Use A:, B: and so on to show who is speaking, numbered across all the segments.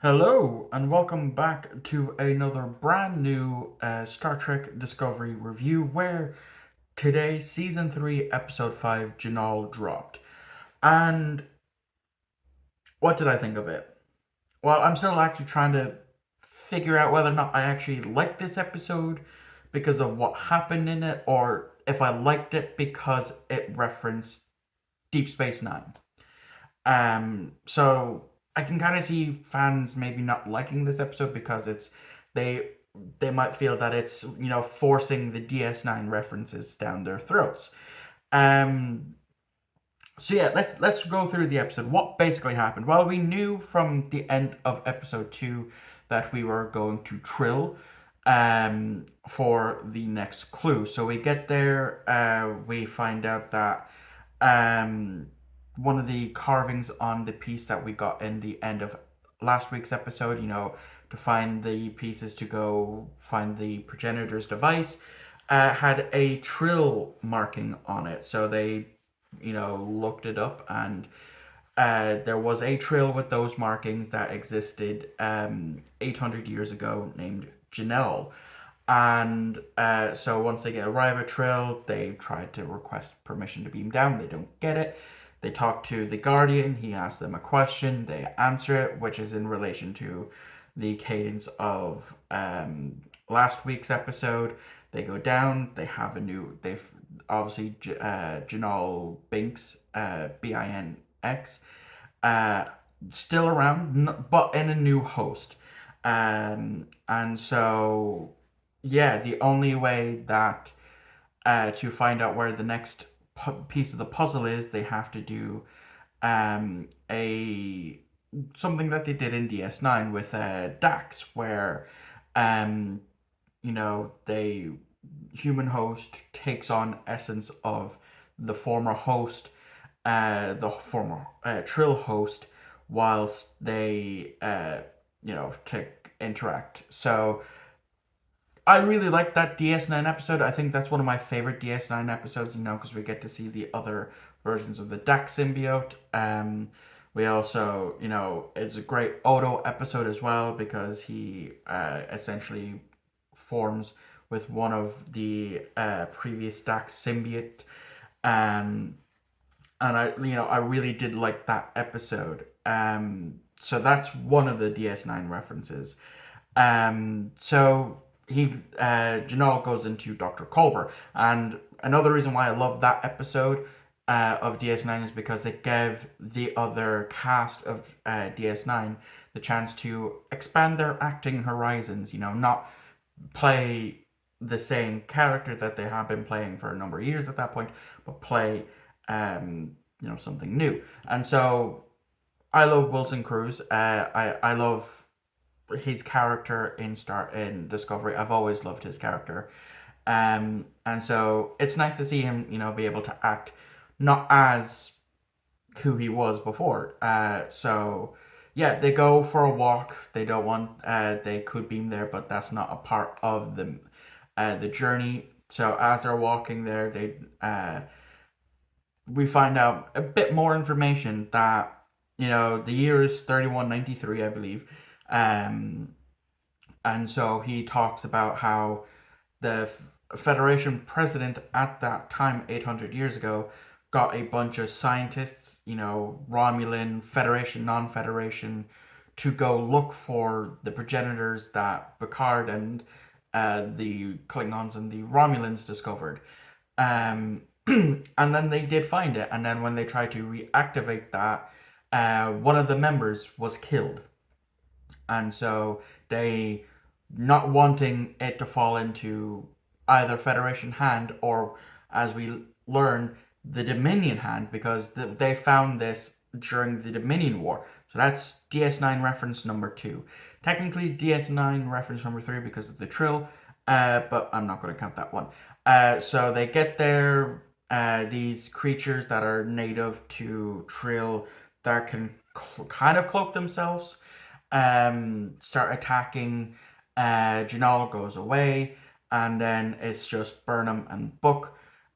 A: Hello, and welcome back to another brand new Star Trek Discovery review where today, Season 3, Episode 5, Jinaal dropped. And what did I think of it? Well, I'm still actually trying to figure out whether or not I actually liked this episode because of what happened in it, or if I liked it because it referenced Deep Space Nine. So I can kind of see fans maybe not liking this episode because they they might feel that it's forcing the DS9 references down their throats. Um, so yeah, let's go through the episode. What basically happened? Well, we knew from the end of episode 2 that we were going to Trill for the next clue. So we get there, we find out that um, one of the carvings on the piece that we got in the end of last week's episode, to find the pieces to go find the progenitor's device, had a trill marking on it. So they, looked it up, and there was a trill with those markings that existed 800 years ago named Janelle. And so once they arrive at Trill, they try to request permission to beam down. They don't get it. They talk to the Guardian. He asks them a question. They answer it, which is in relation to the cadence of last week's episode. They go down. They have a new. They've obviously Janal Binks, Binx, uh, still around, but in a new host. And so yeah, the only way that to find out where the next piece of the puzzle is, they have to do a something that they did in DS9 with Dax, where um, they human host takes on essence of the former host, the former Trill host, whilst they to interact. So I really like that DS9 episode. I think that's one of my favorite DS9 episodes, because we get to see the other versions of the Dax symbiote. We also, it's a great Odo episode as well because he essentially forms with one of the previous Dax symbiote. Um, and I really did like that episode. So that's one of the DS9 references. So he Janelle goes into Dr. Culber, and another reason why I love that episode of DS9 is because it gave the other cast of DS9 the chance to expand their acting horizons. Not play the same character that they have been playing for a number of years at that point, but play something new. And so I love Wilson Cruz. I love his character in Discovery. I've always loved his character. And so it's nice to see him, be able to act not as who he was before. So yeah, they go for a walk. They don't want. They could beam there, but that's not a part of the journey. So as they're walking there, they we find out a bit more information that the year is 3193, I believe. Um, and so he talks about how the Federation president at that time, 800 years ago, got a bunch of scientists, Romulan, Federation, non Federation, to go look for the progenitors that Picard and the Klingons and the Romulans discovered. Um, and then they did find it. And then when they tried to reactivate that, one of the members was killed. And so they, not wanting it to fall into either Federation hand or, as we learn, the Dominion hand, because they found this during the Dominion War. So that's DS9 reference number 2. Technically DS9 reference number 3 because of the Trill, but I'm not going to count that one. So they get there, these creatures that are native to Trill that can kind of cloak themselves start attacking. Janal goes away, and then it's just Burnham and Book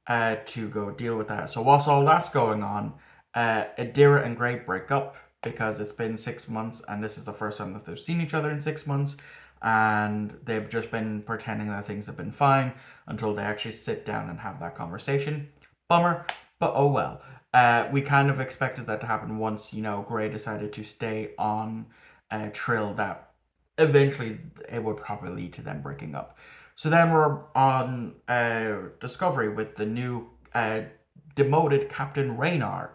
A: to go deal with that. So whilst all that's going on, Adira and Gray break up. because it's been 6 months and this is the first time that they've seen each other in 6 months, and they've just been pretending that things have been fine until they actually sit down and have that conversation. Bummer, but oh well. We kind of expected that to happen once, Gray decided to stay on Trill, that eventually it would probably lead to them breaking up. So then we're on Discovery with the new demoted Captain Raynar,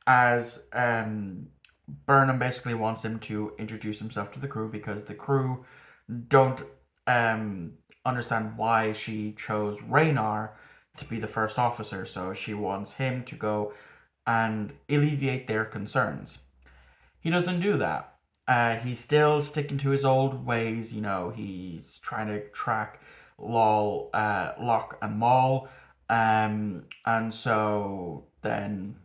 A: as Burnham basically wants him to introduce himself to the crew because the crew don't um, understand why she chose Raynar to be the first officer. So she wants him to go and alleviate their concerns. He doesn't do that. He's still sticking to his old ways. He's trying to track Locke and Maul. And so then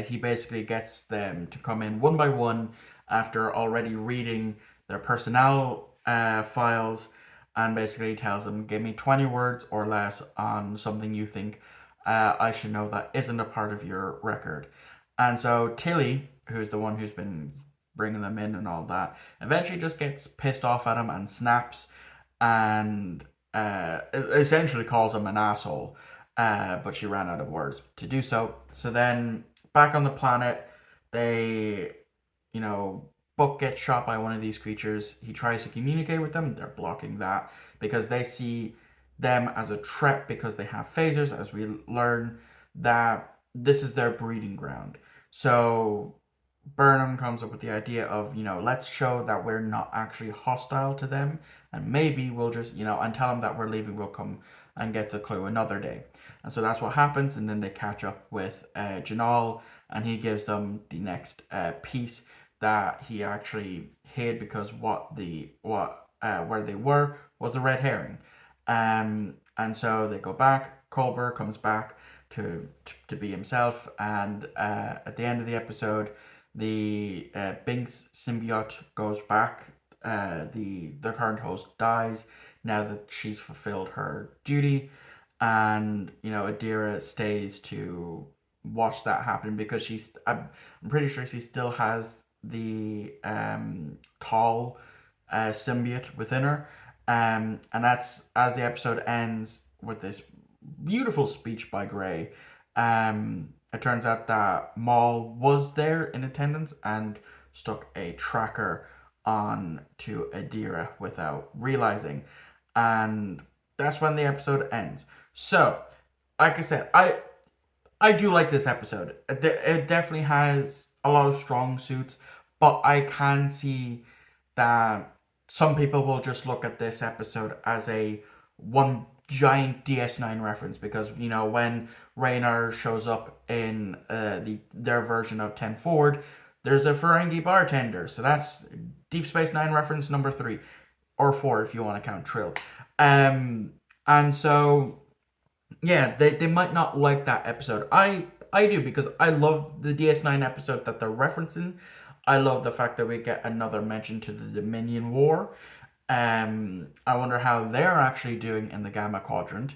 A: he basically gets them to come in one by one after already reading their personnel files, and basically tells them, give me 20 words or less on something you think I should know that isn't a part of your record. And so Tilly, who's the one who's been bringing them in and all that, eventually just gets pissed off at him and snaps, and essentially calls him an asshole. But she ran out of words to do so. So then back on the planet, they, you know, Book gets shot by one of these creatures. He tries to communicate with them. They're blocking that because they see them as a threat because they have phasers, as we learn that this is their breeding ground. So Burnham comes up with the idea of, let's show that we're not actually hostile to them, and maybe we'll just, and tell them that we're leaving, we'll come and get the clue another day. And so that's what happens, and then they catch up with Jinaal, and he gives them the next piece that he actually hid because where they were was a red herring. And so they go back. Culber comes back to be himself, and at the end of the episode, the Binks symbiote goes back. The current host dies now that she's fulfilled her duty, and Adira stays to watch that happen because I'm pretty sure she still has the tall symbiote within her, and that's as the episode ends with this beautiful speech by Gray. It turns out that Maul was there in attendance and stuck a tracker on to Adira without realizing, and that's when the episode ends. So, like I said, I do like this episode. It definitely has a lot of strong suits, but I can see that some people will just look at this episode as a one giant DS9 reference because when Raynar shows up in their version of 10 Forward, there's a Ferengi bartender, so that's Deep Space Nine reference number 3 or 4 if you want to count Trill. And so yeah, they might not like that episode. I do because I love the DS9 episode that they're referencing. I love the fact that we get another mention to the Dominion War. I wonder how they're actually doing in the Gamma Quadrant,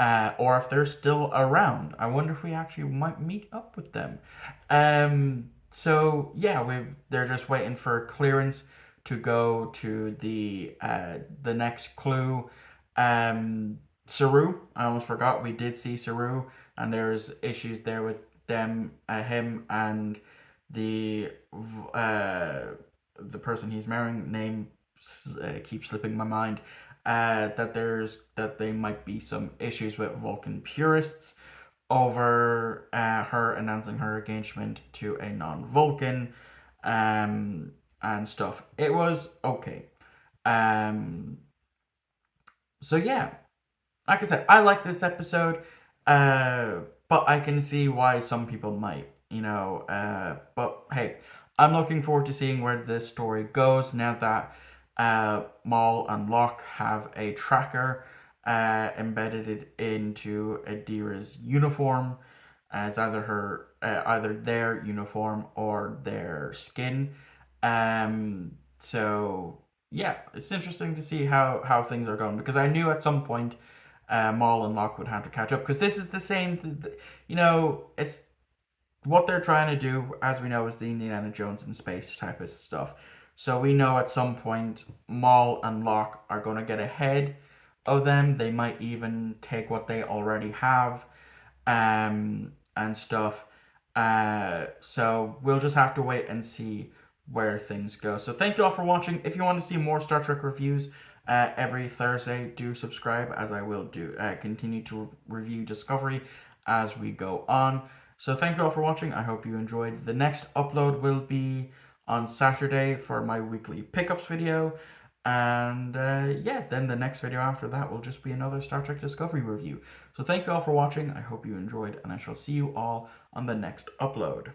A: or if they're still around. I wonder if we actually might meet up with them. So yeah, they're just waiting for clearance to go to the next clue. Saru, I almost forgot we did see Saru, and there's issues there with him, and the uh, the person he's marrying name keeps slipping my mind. That they might be some issues with Vulcan purists over her announcing her engagement to a non-Vulcan, and stuff. It was okay. Um, so yeah, like I said, I like this episode, uh, but I can see why some people might, But hey, I'm looking forward to seeing where this story goes now that Maul and Locke have a tracker embedded it into Adira's uniform. It's either their uniform or their skin. So yeah, it's interesting to see how things are going because I knew at some point Maul and Locke would have to catch up because this is the same. It's what they're trying to do, as we know, is the Indiana Jones in space type of stuff. So we know at some point Maul and Locke are going to get ahead of them. They might even take what they already have, and stuff. So we'll just have to wait and see where things go. So thank you all for watching. If you want to see more Star Trek reviews every Thursday, do subscribe, as I will do continue to review Discovery as we go on. So thank you all for watching. I hope you enjoyed. The next upload will be on Saturday for my weekly pickups video. And yeah, then the next video after that will just be another Star Trek Discovery review. So thank you all for watching. I hope you enjoyed, and I shall see you all on the next upload.